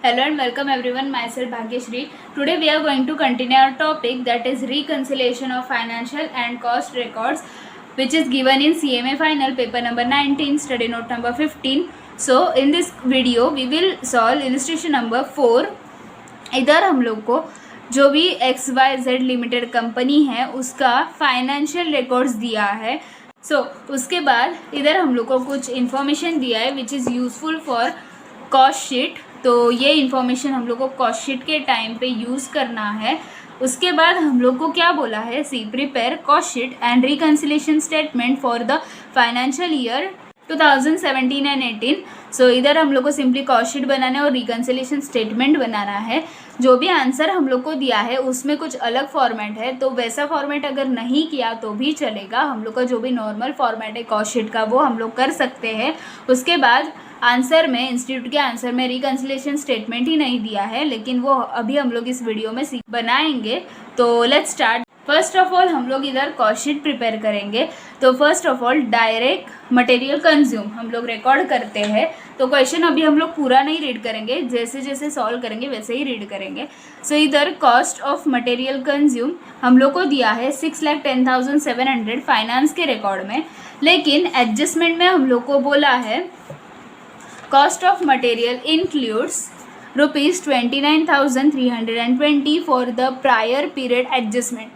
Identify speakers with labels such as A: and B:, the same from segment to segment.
A: Hello and welcome everyone. Myself Bhagyashree. Today we are going to continue our topic, that is reconciliation of financial and cost records, which is given in CMA final paper number 19, study note number 15. So in this video we will solve illustration number 4. इधर हम लोग को जो भी XYZ limited company है उसका financial records दिया है. उसके बाद इधर हम लोग को कुछ इन्फॉर्मेशन दिया है which is useful for cost sheet. तो ये इन्फॉर्मेशन हम लोग को कॉस्ट शीट के टाइम पे यूज़ करना है. उसके बाद हम लोग को क्या बोला है, C prepare cost sheet and reconciliation statement for the financial year 2017 and 18. इधर हम लोग को सिंपली कॉस्ट शीट बनाना है और रिकन्सिलेशन स्टेटमेंट बनाना है. जो भी आंसर हम लोग को दिया है उसमें कुछ अलग फॉर्मेट है, तो वैसा फॉर्मेट अगर नहीं किया तो भी चलेगा. हम लोग का जो भी नॉर्मल फॉर्मेट है कॉस्ट शीट का वो हम लोग कर सकते हैं. उसके बाद आंसर में, इंस्टीट्यूट के आंसर में रिकन्सिलेशन स्टेटमेंट ही नहीं दिया है, लेकिन वो अभी हम लोग इस वीडियो में बनाएंगे. तो let's start. First of all हम लोग इधर कॉस्ट शीट प्रिपेयर करेंगे. तो first of all direct material consume हम लोग रिकॉर्ड करते हैं. तो क्वेश्चन अभी हम लोग पूरा नहीं रीड करेंगे, जैसे जैसे सॉल्व करेंगे वैसे ही रीड करेंगे. इधर कॉस्ट ऑफ मटेरियल कंज्यूम हम लोग को दिया है 6,10,700 फाइनेंस के रिकॉर्ड में, लेकिन एडजस्टमेंट में हम लोग को बोला है cost of material includes ₹29,320 for the prior period adjustment.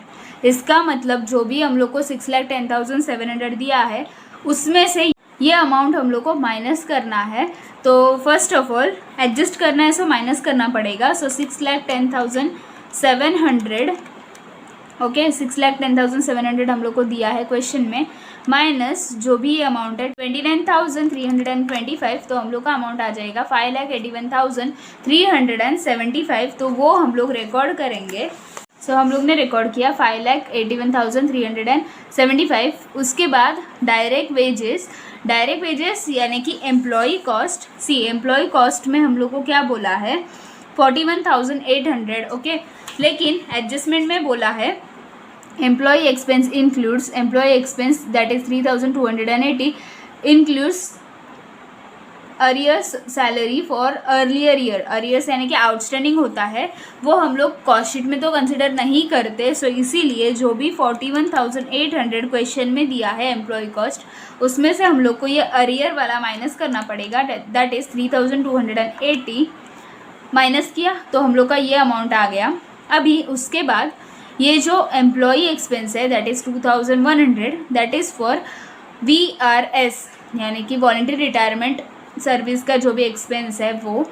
A: इसका मतलब जो भी हम लोग को 6,10,700 दिया है उसमें से ये अमाउंट हम लोग को माइनस करना है. तो फर्स्ट ऑफ ऑल एडजस्ट करना है, माइनस करना पड़ेगा. 6,10,700 ओके, 6,10,700 हम लोग को दिया है क्वेश्चन में, माइनस जो भी अमाउंट है 29,325, तो हम लोग का अमाउंट आ जाएगा 5,81,375. तो वो हम लोग रिकॉर्ड करेंगे. हम लोग ने रिकॉर्ड किया 5,81,375. उसके बाद डायरेक्ट वेजेस यानी कि एम्प्लॉई कॉस्ट. एम्प्लॉई कॉस्ट में हम लोग को क्या बोला है 41,800. ओके, लेकिन एडजस्टमेंट में बोला है employee expense includes employee expense that is 3,280 includes arrears salary for earlier year. Arrears यानी कि आउटस्टैंडिंग होता है, वो हम लोग कॉस्ट शीट में तो कंसिडर नहीं करते. इसीलिए जो भी 41,800 क्वेश्चन में दिया है एम्प्लॉय कॉस्ट, उसमें से हम लोग को ये अरियर वाला माइनस करना पड़ेगा. दैट इज़ 3,280 माइनस किया तो हम लोग का ये अमाउंट आ गया. अभी उसके बाद ये जो एम्प्लॉई एक्सपेंस है that is 2,100, that is for VRS यानी कि वॉलंटरी रिटायरमेंट सर्विस का जो भी एक्सपेंस है. वो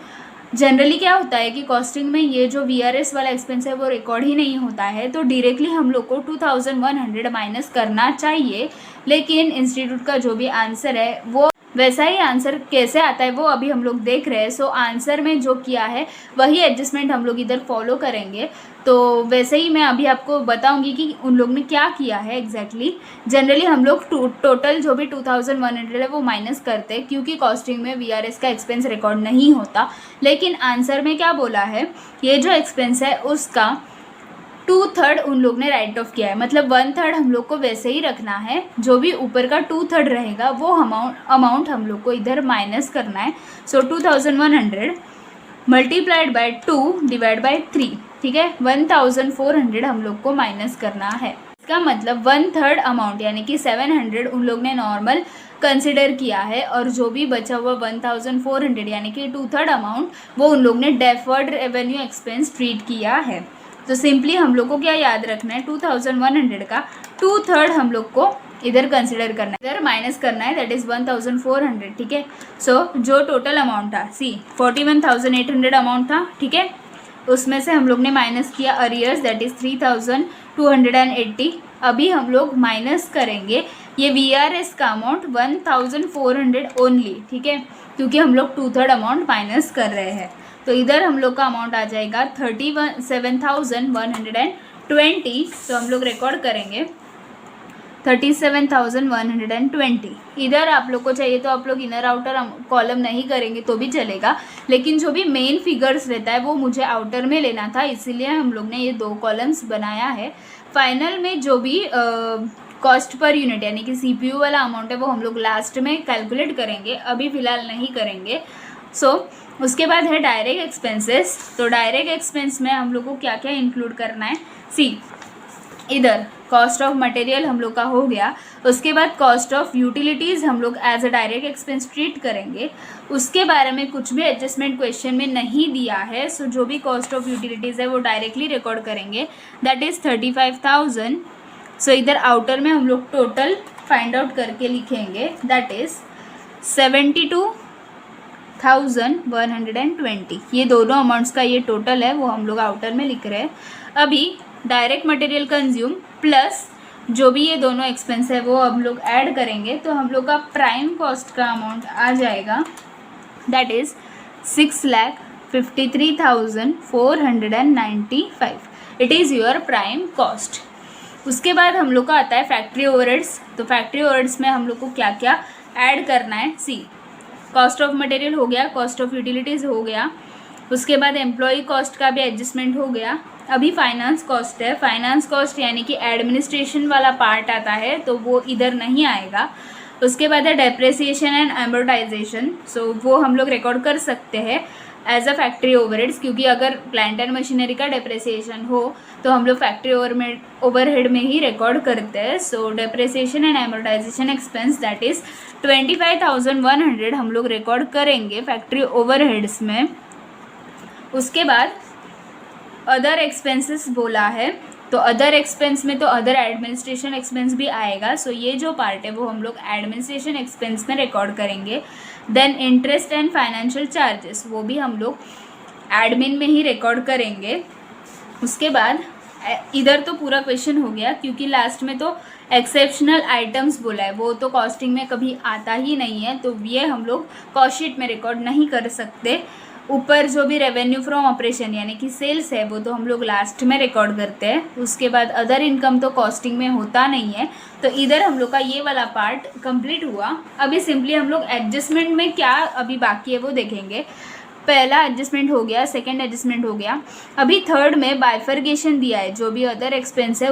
A: जनरली क्या होता है कि कॉस्टिंग में ये जो VRS वाला एक्सपेंस है वो रिकॉर्ड ही नहीं होता है, तो डायरेक्टली हम लोग को 2,100 माइनस करना चाहिए. लेकिन इंस्टीट्यूट का जो भी आंसर है वो वैसा ही आंसर कैसे आता है वो अभी हम लोग देख रहे हैं. आंसर में जो किया है वही एडजस्टमेंट हम लोग इधर फॉलो करेंगे. तो वैसे ही मैं अभी आपको बताऊंगी कि उन लोग ने क्या किया है एग्जैक्टली. जनरली हम लोग टोटल जो भी 2,100 है वो माइनस करते हैं, क्योंकि कॉस्टिंग में VRS का एक्सपेंस रिकॉर्ड नहीं होता. लेकिन आंसर में क्या बोला है, ये जो एक्सपेंस है उसका 2/3 उन लोग ने राइट ऑफ किया है. मतलब 1/3 हम लोग को वैसे ही रखना है, जो भी ऊपर का 2/3 रहेगा वो अमाउंट हम लोग को इधर माइनस करना है. 2,100 मल्टीप्लाइड बाय 2 डिवाइड बाय 3, ठीक है. 1,400 हम लोग को माइनस करना है. इसका मतलब 1/3 अमाउंट यानी कि 700 उन लोग ने नॉर्मल कंसिडर किया है, और जो भी बचा हुआ 1,400 यानी कि 2/3 अमाउंट वो उन लोग ने डेफर्ड रेवेन्यू एक्सपेंस ट्रीट किया है. तो सिंपली हम लोग को क्या याद रखना है, 2,100 का 2/3 हम लोग को इधर कंसिडर करना है, इधर माइनस करना है, दैट इज़ 1,400. ठीक है. जो टोटल अमाउंट था 41,800 अमाउंट था, ठीक है. उसमें से हम लोग ने माइनस किया अरियर्स दैट इज़ 3,280. अभी हम लोग माइनस करेंगे ये VRS का अमाउंट 1,400 ओनली, ठीक है, क्योंकि हम लोग 2/3 अमाउंट माइनस कर रहे हैं. तो इधर हम लोग का अमाउंट आ जाएगा 37,120. तो हम लोग रिकॉर्ड करेंगे 37,120. इधर आप लोग को चाहिए तो आप लोग इनर आउटर कॉलम नहीं करेंगे तो भी चलेगा, लेकिन जो भी मेन फिगर्स रहता है वो मुझे आउटर में लेना था, इसीलिए हम लोग ने ये 2 कॉलम्स बनाया है. फाइनल में जो भी कॉस्ट पर यूनिट यानी कि CPU वाला अमाउंट है वो हम लोग लास्ट में कैलकुलेट करेंगे, अभी फ़िलहाल नहीं करेंगे. उसके बाद है डायरेक्ट एक्सपेंसेस। तो डायरेक्ट एक्सपेंस में हम लोग को क्या क्या इंक्लूड करना है, सी इधर कॉस्ट ऑफ मटेरियल हम लोग का हो गया, उसके बाद कॉस्ट ऑफ यूटिलिटीज़ हम लोग as a direct expense treat करेंगे। उसके बारे में कुछ भी एडजस्टमेंट क्वेश्चन में नहीं दिया है, सो जो भी कॉस्ट ऑफ यूटिलिटीज़ है वो डायरेक्टली रिकॉर्ड करेंगे, दैट इज़ 35,000। सो इधर आउटर में हम लोग टोटल फाइंड आउट करके लिखेंगे, दैट इज़ 72,120। ये दोनों अमाउंट्स का ये टोटल है वो हम लोग आउटर में लिख रहे हैं। अभी डायरेक्ट मटेरियल कंज्यूम प्लस जो भी ये दोनों एक्सपेंस है वो हम लोग ऐड करेंगे, तो हम लोग का प्राइम कॉस्ट का अमाउंट आ जाएगा, that is 6,53,495। It is your prime cost. उसके बाद हम लोग का आता है फैक्ट्री ओवरहेड्स। तो फैक्ट्री ओवरहेड्स में हम लोग को क्या क्या ऐड करना है, सी कॉस्ट ऑफ मटेरियल हो गया, कॉस्ट ऑफ यूटिलिटीज़ हो गया, उसके बाद एम्प्लॉय कॉस्ट का भी एडजस्टमेंट हो गया। अभी फाइनेंस कॉस्ट है, फाइनेंस कॉस्ट यानी कि एडमिनिस्ट्रेशन वाला पार्ट आता है तो वो इधर नहीं आएगा। उसके बाद है डेप्रिसिएशन एंड एम्बोर्टाइजेशन, सो वो हम लोग रिकॉर्ड कर सकते हैं एज अ फैक्ट्री ओवरहेड्स, क्योंकि अगर प्लांट एंड मशीनरी का डेप्रिसिएशन हो तो हम लोग फैक्ट्री ओवरहेड में ही रिकॉर्ड करते हैं। So depreciation and amortisation expense that is 25,100 हम लोग रिकॉर्ड करेंगे फैक्ट्री ओवरहेड्स में। उसके बाद अदर एक्सपेंसेस बोला है, तो अदर एक्सपेंस में तो अदर एडमिनिस्ट्रेशन एक्सपेंस भी आएगा, सो ये जो पार्ट है वो हम लोग एडमिनिस्ट्रेशन एक्सपेंस में रिकॉर्ड करेंगे। Then interest and financial charges वो भी हम लोग एडमिन में ही रिकॉर्ड करेंगे। उसके बाद इधर तो पूरा क्वेश्चन हो गया, क्योंकि लास्ट में तो एक्सेप्शनल आइटम्स बोला है, वो तो कॉस्टिंग में कभी आता ही नहीं है, तो ये हम लोग कॉस्ट शीट में रिकॉर्ड नहीं कर सकते। ऊपर जो भी रेवेन्यू फ्रॉम ऑपरेशन यानी कि सेल्स है वो तो हम लोग लास्ट में रिकॉर्ड करते हैं। उसके बाद अदर इनकम तो कॉस्टिंग में होता नहीं है, तो इधर हम लोग का ये वाला पार्ट कंप्लीट हुआ। अभी सिंपली हम लोग एडजस्टमेंट में क्या अभी बाकी है वो देखेंगे। पहला एडजस्टमेंट हो गया, सेकंड एडजस्टमेंट हो गया, अभी थर्ड में बाइफर्गेशन दिया है, जो भी अदर एक्सपेंस है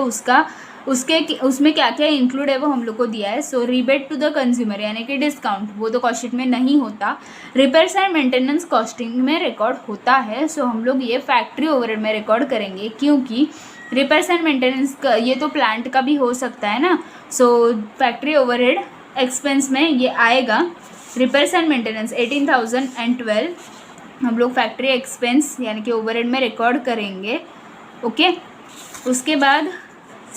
A: उसमें क्या क्या इंक्लूड है वो हम लोग को दिया है। सो रिबेट टू द कंज्यूमर यानी कि डिस्काउंट वो तो कॉस्ट शीट में नहीं होता, रिपेयर्स एंड मेंटेनेंस कॉस्टिंग में रिकॉर्ड होता है। सो हम लोग ये फैक्ट्री ओवरहेड में रिकॉर्ड करेंगे, क्योंकि रिपेयर्स एंड मेंटेनेंस का ये तो प्लांट का भी हो सकता है ना। सो फैक्ट्री ओवरहेड एक्सपेंस में ये आएगा रिपेयर्स एंड मेंटेनेंस 18,012 हम लोग फैक्ट्री एक्सपेंस यानी कि ओवरहेड में रिकॉर्ड करेंगे। ओके, उसके बाद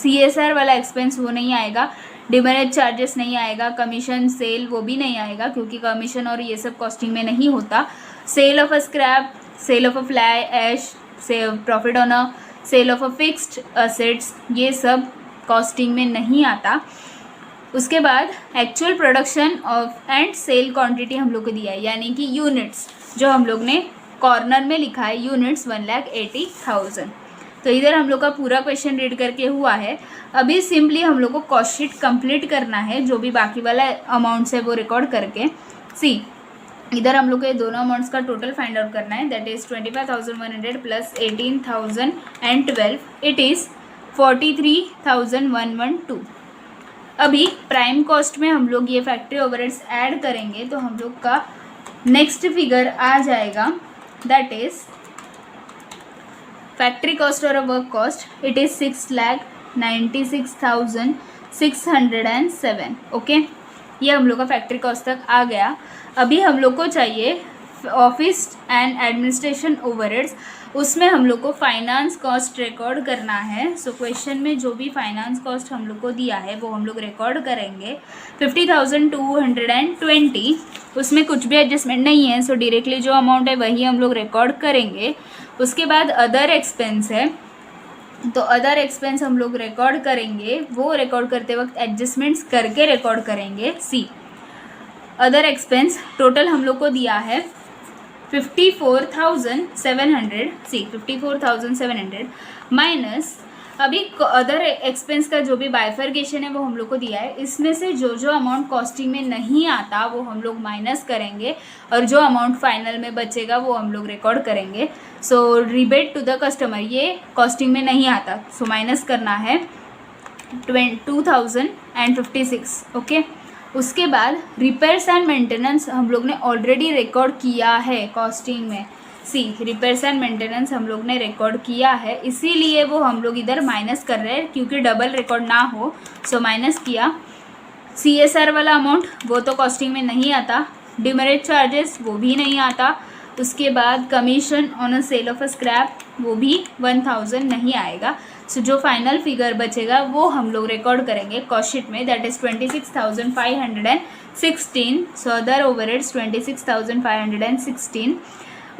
A: CSR वाला एक्सपेंस वो नहीं आएगा, डिमरेज चार्जेस नहीं आएगा, कमीशन सेल वो भी नहीं आएगा, क्योंकि कमीशन और ये सब कॉस्टिंग में नहीं होता। Sale of a scrap, sale of a fly ash, से profit on a sale of a fixed assets ये सब कॉस्टिंग में नहीं आता। उसके बाद actual production of and sale quantity हम लोग को दिया है, यानी कि यूनिट्स जो हम लोग ने कॉर्नर में लिखा है, यूनिट्स 1,80,000। तो इधर हम लोग का पूरा क्वेश्चन रीड करके हुआ है। अभी सिंपली हम लोग को कॉस्ट शीट कंप्लीट करना है, जो भी बाकी वाला अमाउंट्स है वो रिकॉर्ड करके। सी इधर हम लोग को ये दोनों अमाउंट्स का टोटल फाइंड आउट करना है, that is 25,100 plus 18,012 it is 43,112। अभी प्राइम कॉस्ट में हम लोग ये फैक्ट्री ओवरहेड्स ऐड करेंगे, तो हम लोग का नेक्स्ट फिगर आ जाएगा, दैट इज़ फैक्ट्री कॉस्ट और work cost it is 6,96,607। Okay, ये हम लोग का फैक्ट्री कॉस्ट तक आ गया। अभी हम लोग को चाहिए ऑफिस एंड एडमिनिस्ट्रेशन ओवरहेड्स, उसमें हम लोग को फाइनेंस कॉस्ट रिकॉर्ड करना है। सो क्वेश्चन में जो भी फाइनेंस कॉस्ट हम लोग को दिया है वो हम लोग रिकॉर्ड करेंगे 50,220। उसमें कुछ भी एडजस्टमेंट नहीं है, सो डायरेक्टली जो अमाउंट है वही हम लोग रिकॉर्ड करेंगे। उसके बाद अदर एक्सपेंस है, तो अदर एक्सपेंस हम लोग रिकॉर्ड करेंगे, वो रिकॉर्ड करते वक्त एडजस्टमेंट्स करके रिकॉर्ड करेंगे। सी अदर एक्सपेंस टोटल हम लोग को दिया है 54,700। सी 54,700 माइनस अभी अदर एक्सपेंस का जो भी बाइफर्गेशन है वो हम लोग को दिया है, इसमें से जो जो अमाउंट कॉस्टिंग में नहीं आता वो हम लोग माइनस करेंगे, और जो अमाउंट फाइनल में बचेगा वो हम लोग रिकॉर्ड करेंगे। सो रिबेट टू द कस्टमर ये कॉस्टिंग में नहीं आता, सो माइनस करना है 2056। ओके, उसके बाद रिपेयर्स एंड मेंटेनेंस हम लोग ने ऑलरेडी रिकॉर्ड किया है कॉस्टिंग में। सी रिपेयर्स एंड मेंटेनेंस हम लोग ने रिकॉर्ड किया है, इसीलिए वो हम लोग इधर माइनस कर रहे हैं क्योंकि डबल रिकॉर्ड ना हो, सो माइनस किया। CSR वाला अमाउंट वो तो कॉस्टिंग में नहीं आता, डिमेरिट चार्जेस वो भी नहीं आता, उसके बाद commission on a sale of a scrap वो भी 1000 नहीं आएगा। सो जो फाइनल फिगर बचेगा वो हम लोग रिकॉर्ड करेंगे कॉस्ट शीट में, that is 26,516। So other overheads 26,516।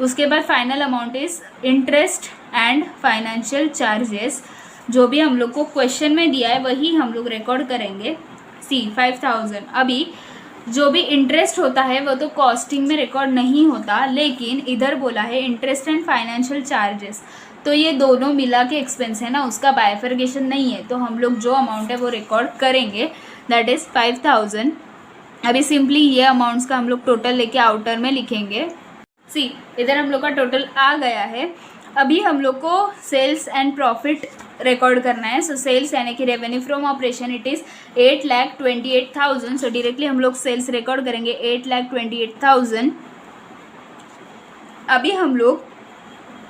A: उसके बाद final amount is interest and financial charges, जो भी हम लोग को क्वेश्चन में दिया है वही हम लोग रिकॉर्ड करेंगे। सी 5000। अभी जो भी इंटरेस्ट होता है वो तो कॉस्टिंग में रिकॉर्ड नहीं होता, लेकिन इधर बोला है इंटरेस्ट एंड फाइनेंशियल चार्जेस, तो ये दोनों मिला के एक्सपेंस है ना, उसका बाइफर्केशन नहीं है, तो हम लोग जो अमाउंट है वो रिकॉर्ड करेंगे, दैट इज़ 5000। अभी सिंपली ये अमाउंट्स का हम लोग टोटल लेके आउटर में लिखेंगे। सी इधर हम लोग का टोटल आ गया है। अभी हम लोग को सेल्स एंड प्रॉफिट रिकॉर्ड करना है। सो सेल्स यानी कि revenue from operation it is 8,28,000। So directly हम लोग सेल्स रिकॉर्ड करेंगे 8,28,000। अभी हम लोग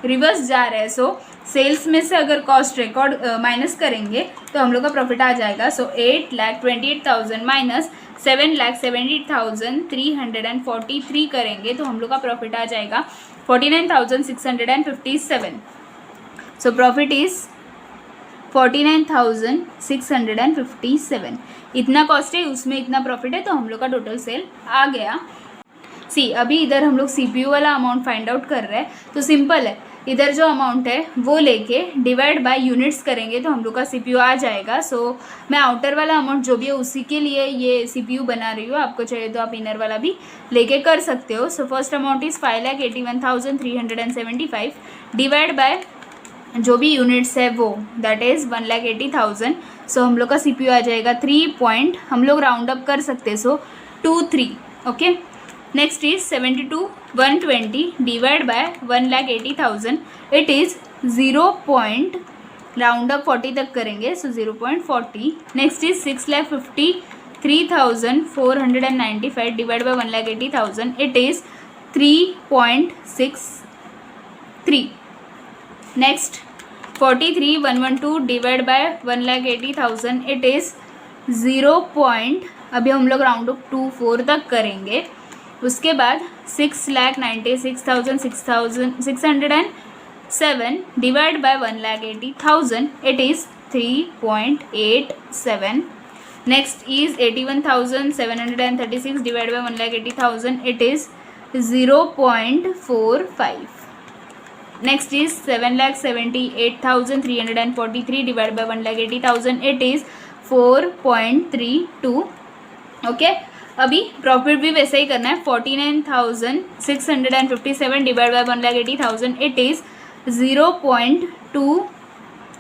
A: रिवर्स जा रहे हैं, सो सेल्स में से अगर कॉस्ट रिकॉर्ड माइनस करेंगे तो हम लोग का प्रॉफिट आ जाएगा। सो 8,28,000 माइनस 7,78,343 करेंगे तो हम लोग का प्रॉफिट आ जाएगा 49,657। So profit is 49,657। इतना कॉस्ट है, उसमें इतना प्रॉफिट है, तो हम लोग का टोटल सेल आ गया। सी अभी इधर हम लोग CPU वाला अमाउंट फाइंड आउट कर रहे हैं, तो सिंपल है, इधर जो अमाउंट है वो लेके डिवाइड बाय यूनिट्स करेंगे तो हम लोग का CPU आ जाएगा। सो मैं आउटर वाला अमाउंट जो भी है उसी के लिए ये CPU बना रही हूँ, आपको चाहिए तो आप इनर वाला भी लेके कर सकते हो। So first amount is 5,81,375 divide by जो भी यूनिट्स है वो, दैट इज़ 1,80,000। सो हम लोग का CPU आ जाएगा 3 हम लोग राउंड अप कर सकते हैं, सो 23। Okay, next is 72,120 divide by 1,80,000, it is 0. Round up 40 तक करेंगे, सो 0.40। Next is 6,53,495 divide by 1,80,000, it is 3.63। Next 43,112 divide by 1,80,000, it is 0. अभी हम लोग राउंड अप 24 तक करेंगे। उसके बाद 6,96,607 divide by 1,80,000, it is 3.87। Next is 81,736 divide by 1,80,000, it is 0.45। Next is 7,78,343 divide by 1,80,000, it is 4.32। Okay, अभी प्रॉफिट भी वैसे ही करना है। 49,657 divide by 1,80,000, it is 0.2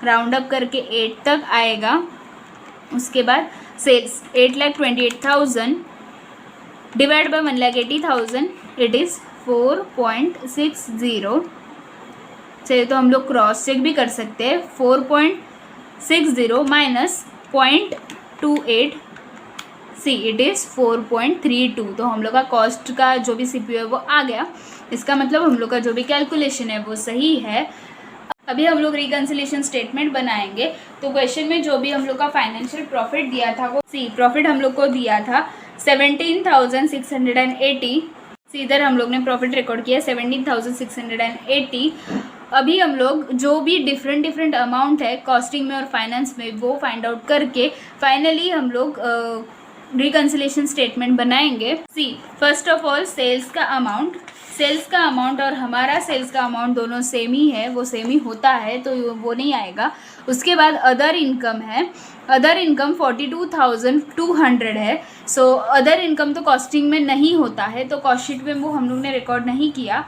A: round up करके 8 तक आएगा। उसके बाद sales 8,28,000 divide by 1,80,000, it is 4.60। चलिए तो हम लोग क्रॉस चेक भी कर सकते हैं। 4.60 माइनस 0.28, सी इट इज़ 4.32। तो हम लोग का कॉस्ट का जो भी CPU है वो आ गया। इसका मतलब हम लोग का जो भी कैलकुलेशन है वो सही है। अभी हम लोग रिकन्सिलेशन स्टेटमेंट बनाएंगे। तो क्वेश्चन में जो भी हम लोग का फाइनेंशियल प्रॉफिट दिया था वो सी प्रॉफिट हम लोग को दिया था 17,680। इधर हम लोग ने प्रॉफिट रिकॉर्ड किया 17,680। अभी हम लोग जो भी डिफरेंट अमाउंट है कॉस्टिंग में और फाइनेंस में वो फाइंड आउट करके फाइनली हम लोग रिकन्सिलेशन स्टेटमेंट बनाएंगे। सी फर्स्ट ऑफ ऑल सेल्स का अमाउंट और हमारा सेल्स का अमाउंट दोनों सेम ही है, वो सेम ही होता है, तो वो नहीं आएगा। उसके बाद अदर इनकम है, अदर इनकम 42,200 है। सो अदर इनकम तो कॉस्टिंग में नहीं होता है, तो कॉस्ट शीट में वो हम लोग ने रिकॉर्ड नहीं किया।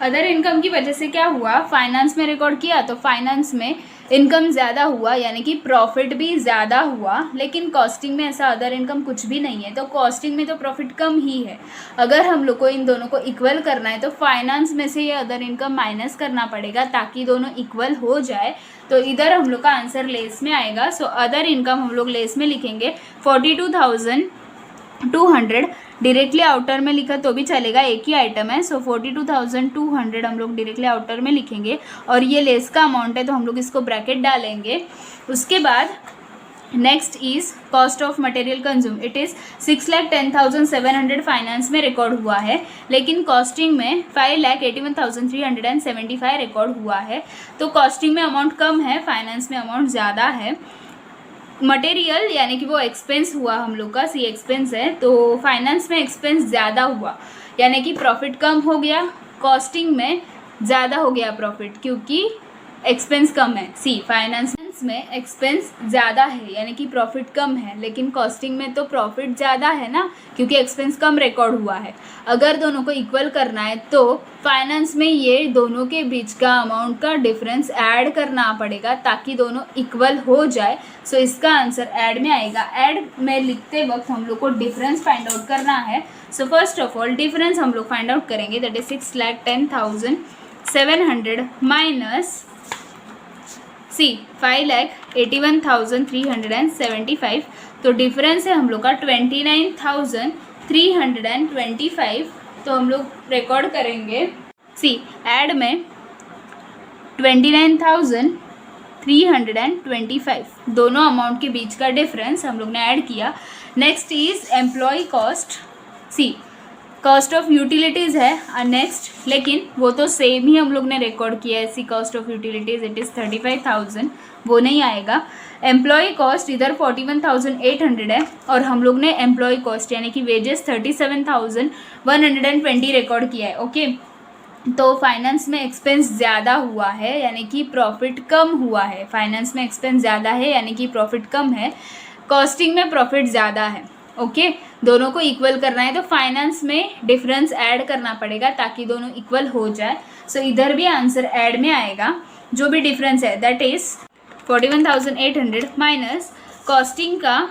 A: अदर इनकम की वजह से क्या हुआ, फाइनेंस में रिकॉर्ड किया तो फाइनेंस में इनकम ज़्यादा हुआ, यानी कि प्रॉफिट भी ज़्यादा हुआ, लेकिन कॉस्टिंग में ऐसा अदर इनकम कुछ भी नहीं है, तो कॉस्टिंग में तो प्रॉफिट कम ही है। अगर हम लोग को इन दोनों को इक्वल करना है तो फाइनेंस में से ये अदर इनकम माइनस करना पड़ेगा ताकि दोनों इक्वल हो जाए। तो इधर हम लोग का आंसर लेस में आएगा। सो अदर इनकम हम लोग लेस में लिखेंगे 42,000 42,200 डायरेक्टली आउटर में लिखा तो भी चलेगा, एक ही आइटम है। सो 42,200 हम लोग डायरेक्टली आउटर में लिखेंगे और ये लेस का अमाउंट है तो हम लोग इसको ब्रैकेट डालेंगे। उसके बाद next is cost of material consume, it is 6,10,700 finance में रिकॉर्ड हुआ है, लेकिन कॉस्टिंग में 5,81,375 रिकॉर्ड हुआ है। तो कॉस्टिंग में अमाउंट कम है, फाइनेंस में अमाउंट ज़्यादा है। मटेरियल यानी कि वो एक्सपेंस हुआ हम लोग का, सी एक्सपेंस है, तो फाइनेंस में एक्सपेंस ज़्यादा हुआ यानी कि प्रॉफिट कम हो गया, कॉस्टिंग में ज़्यादा हो गया प्रॉफिट क्योंकि एक्सपेंस कम है। सी फाइनेंस में एक्सपेंस ज़्यादा है यानी कि प्रॉफिट कम है, लेकिन कॉस्टिंग में तो प्रॉफिट ज़्यादा है ना क्योंकि एक्सपेंस कम रिकॉर्ड हुआ है। अगर दोनों को इक्वल करना है तो फाइनेंस में ये दोनों के बीच का अमाउंट का डिफरेंस ऐड करना पड़ेगा ताकि दोनों इक्वल हो जाए। सो इसका आंसर ऐड में आएगा। ऐड में लिखते वक्त हम लोग को डिफरेंस फाइंड आउट करना है। So first of all difference हम लोग फाइंड आउट करेंगे, दैट इज 6,10,700 माइनस सी 5,81,375, तो डिफरेंस है हम लोग का 29,325। तो हम लोग रिकॉर्ड करेंगे सी ऐड में 29,325 दोनों अमाउंट के बीच का डिफरेंस हम लोग ने ऐड किया। Next is employ cost, see cost of utilities है नेक्स्ट, लेकिन वो तो सेम ही हम लोग ने रिकॉर्ड किया है। C cost of utilities it is 35,000, वो नहीं आएगा। एम्प्लॉय कॉस्ट इधर 41,800 है और हम लोग ने एम्प्लॉय कॉस्ट यानी कि वेजेस 37,120 रिकॉर्ड किया है। ओके, तो फाइनेंस में एक्सपेंस ज़्यादा हुआ है यानी कि प्रॉफिट कम हुआ है। फाइनेंस में एक्सपेंस ज़्यादा है यानी कि प्रॉफिट कम है, कॉस्टिंग में प्रॉफिट ज़्यादा है। ओके, दोनों को इक्वल करना है तो फाइनेंस में डिफरेंस ऐड करना पड़ेगा ताकि दोनों इक्वल हो जाए। सो इधर भी आंसर ऐड में आएगा, जो भी डिफरेंस है दैट इज़ 41,800 माइनस कॉस्टिंग का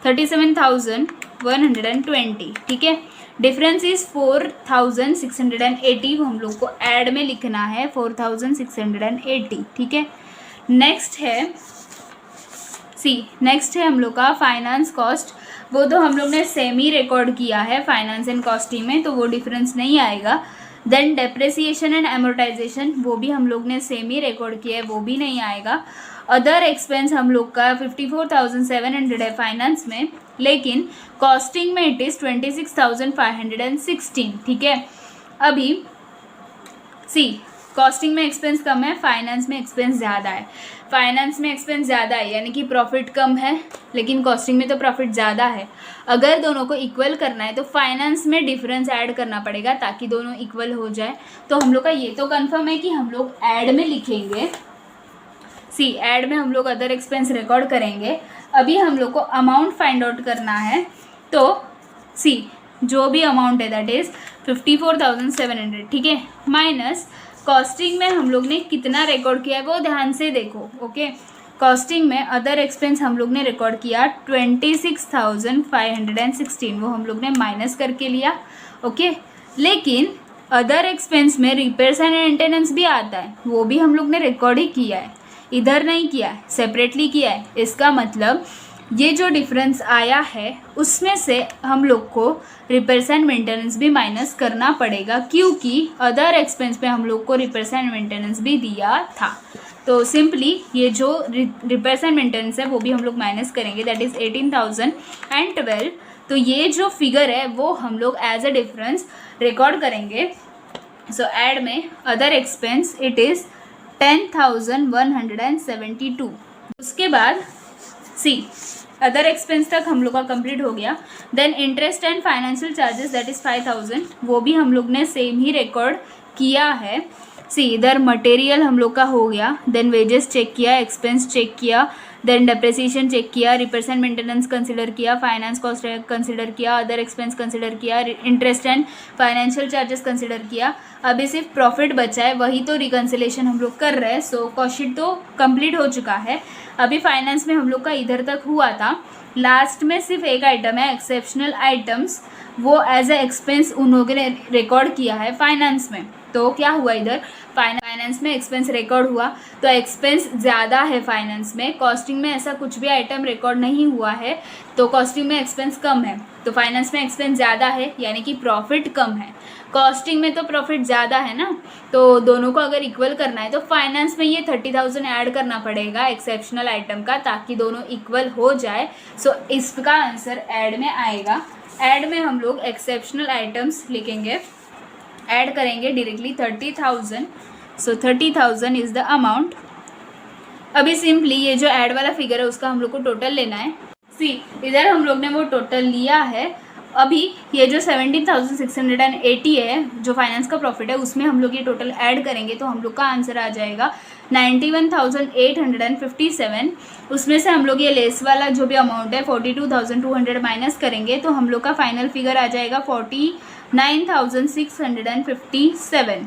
A: 37,120। ठीक है, डिफरेंस इज 4,680, हम लोग को ऐड में लिखना है 4,680। ठीक है, नेक्स्ट है नेक्स्ट है हम लोग का फाइनेंस कॉस्ट, वो तो हम लोग ने सेम ही रिकॉर्ड किया है फाइनेंस एंड कॉस्टिंग में, तो वो डिफरेंस नहीं आएगा। देन डेप्रिसिएशन एंड एमोर्टाइजेशन, वो भी हम लोग ने सेम ही रिकॉर्ड किया है, वो भी नहीं आएगा। अदर एक्सपेंस हम लोग का 54,700 है फाइनेंस में, लेकिन कॉस्टिंग में इट इज़ 26,516। ठीक है, अभी कॉस्टिंग में एक्सपेंस कम है, फाइनेंस में एक्सपेंस ज़्यादा है। फाइनेंस में एक्सपेंस ज़्यादा है यानी कि प्रॉफिट कम है, लेकिन कॉस्टिंग में तो प्रॉफिट ज़्यादा है। अगर दोनों को इक्वल करना है तो फाइनेंस में डिफरेंस ऐड करना पड़ेगा ताकि दोनों इक्वल हो जाए। तो हम लोग का ये तो कंफर्म है कि हम लोग ऐड में लिखेंगे। ऐड में हम लोग अदर एक्सपेंस रिकॉर्ड करेंगे। अभी हम लोग को अमाउंट फाइंड आउट करना है, तो जो भी अमाउंट है दैट इज़ 54,700। ठीक है, माइनस कॉस्टिंग में हम लोग ने कितना रिकॉर्ड किया है वो ध्यान से देखो। ओके, कॉस्टिंग में अदर एक्सपेंस हम लोग ने रिकॉर्ड किया 26,516, वो हम लोग ने माइनस करके लिया। ओके, लेकिन अदर एक्सपेंस में रिपेयर्स एंड मेंटेनेंस भी आता है, वो भी हम लोग ने रिकॉर्ड ही किया है, इधर नहीं किया है, सेपरेटली किया है। इसका मतलब ये जो डिफरेंस आया है उसमें से हम लोग को रिपेयर्स एंड मेंटेनेंस भी माइनस करना पड़ेगा, क्योंकि अदर एक्सपेंस पे हम लोग को रिपेयर्स एंड मेंटेनेंस भी दिया था। तो सिंपली ये जो रिपेयर्स एंड मेंटेनेंस है वो भी हम लोग माइनस करेंगे, दैट इज़ 18,012। तो ये जो फिगर है वो हम लोग एज अ डिफरेंस रिकॉर्ड करेंगे। सो ऐड में अदर एक्सपेंस इट इज़ 10,172। उसके बाद अदर एक्सपेंस तक हम लोग का कंप्लीट हो गया। Then interest and financial charges that is 5,000, वो भी हम लोग ने सेम ही रिकॉर्ड किया है। इधर मटेरियल हम लोग का हो गया, देन वेजेस चेक किया, एक्सपेंस चेक किया, देन डेप्रिसिएशन चेक किया, रिपेयर्स एंड मेंटेनेंस कंसिडर किया, फाइनेंस कॉस्ट कंसिडर किया, अदर एक्सपेंस कंसिडर किया, interest and financial charges consider किया। अभी सिर्फ प्रॉफिट बचा है, वही तो रिकन्सिलेशन हम लोग कर रहे हैं। सो कॉस्ट शीट तो कंप्लीट हो चुका है। अभी फाइनेंस में हम लोग का इधर तक हुआ था, लास्ट में सिर्फ एक आइटम है एक्सेप्शनल आइटम्स, वो एज ए एक्सपेंस उन लोगों ने रिकॉर्ड किया है फाइनेंस में। तो क्या हुआ इधर फाइनेंस फाइनेंस में एक्सपेंस रिकॉर्ड हुआ तो एक्सपेंस ज़्यादा है फाइनेंस में, कॉस्टिंग में ऐसा कुछ भी आइटम रिकॉर्ड नहीं हुआ है तो कॉस्टिंग में एक्सपेंस कम है, तो फाइनेंस में एक्सपेंस ज़्यादा है यानी कि प्रॉफिट कम है। कॉस्टिंग में तो प्रॉफिट ज़्यादा है ना, तो दोनों को अगर इक्वल करना है तो फाइनेंस में ये 30,000 ऐड करना पड़ेगा एक्सेप्शनल आइटम का, ताकि दोनों इक्वल हो जाए। सो इसका आंसर ऐड में आएगा। ऐड में हम लोग एक्सेप्शनल आइटम्स लिखेंगे, ऐड करेंगे directly 30,000। So 30,000 is the amount. अभी सिंपली ये जो ऐड वाला फिगर है उसका हम लोग को टोटल लेना है। सी इधर हम लोग ने वो टोटल लिया है। अभी ये जो 17,680 है जो फाइनेंस का प्रॉफिट है उसमें हम लोग ये टोटल ऐड करेंगे तो हम लोग का आंसर आ जाएगा 91,857। उसमें से हम लोग ये लेस वाला जो भी अमाउंट है 42,200 माइनस करेंगे तो हम लोग का फाइनल फिगर आ जाएगा 49,657।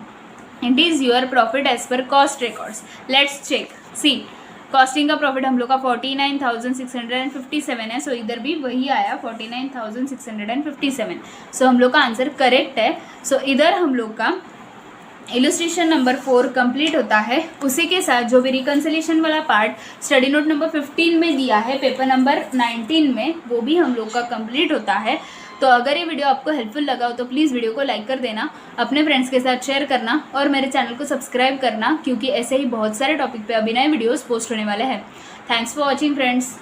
A: It is your profit as per cost records. Let's check. See costing का प्रॉफिट हम लोग का 49,657 है, सो इधर भी वही आया 49,657। सो हम लोग का आंसर करेक्ट है। सो इधर हम लोग का इलस्ट्रेशन नंबर 4 कंप्लीट होता है। उसी के साथ जो भी रिकन्सिलेशन वाला पार्ट स्टडी नोट नंबर 15 में दिया है पेपर नंबर 19 में, वो भी हम लोग का कंप्लीट होता है। तो अगर ये वीडियो आपको हेल्पफुल लगा हो तो प्लीज़ वीडियो को लाइक कर देना, अपने फ्रेंड्स के साथ शेयर करना और मेरे चैनल को सब्सक्राइब करना, क्योंकि ऐसे ही बहुत सारे टॉपिक पे अभी नए वीडियोस पोस्ट होने वाले हैं। Thanks for watching friends.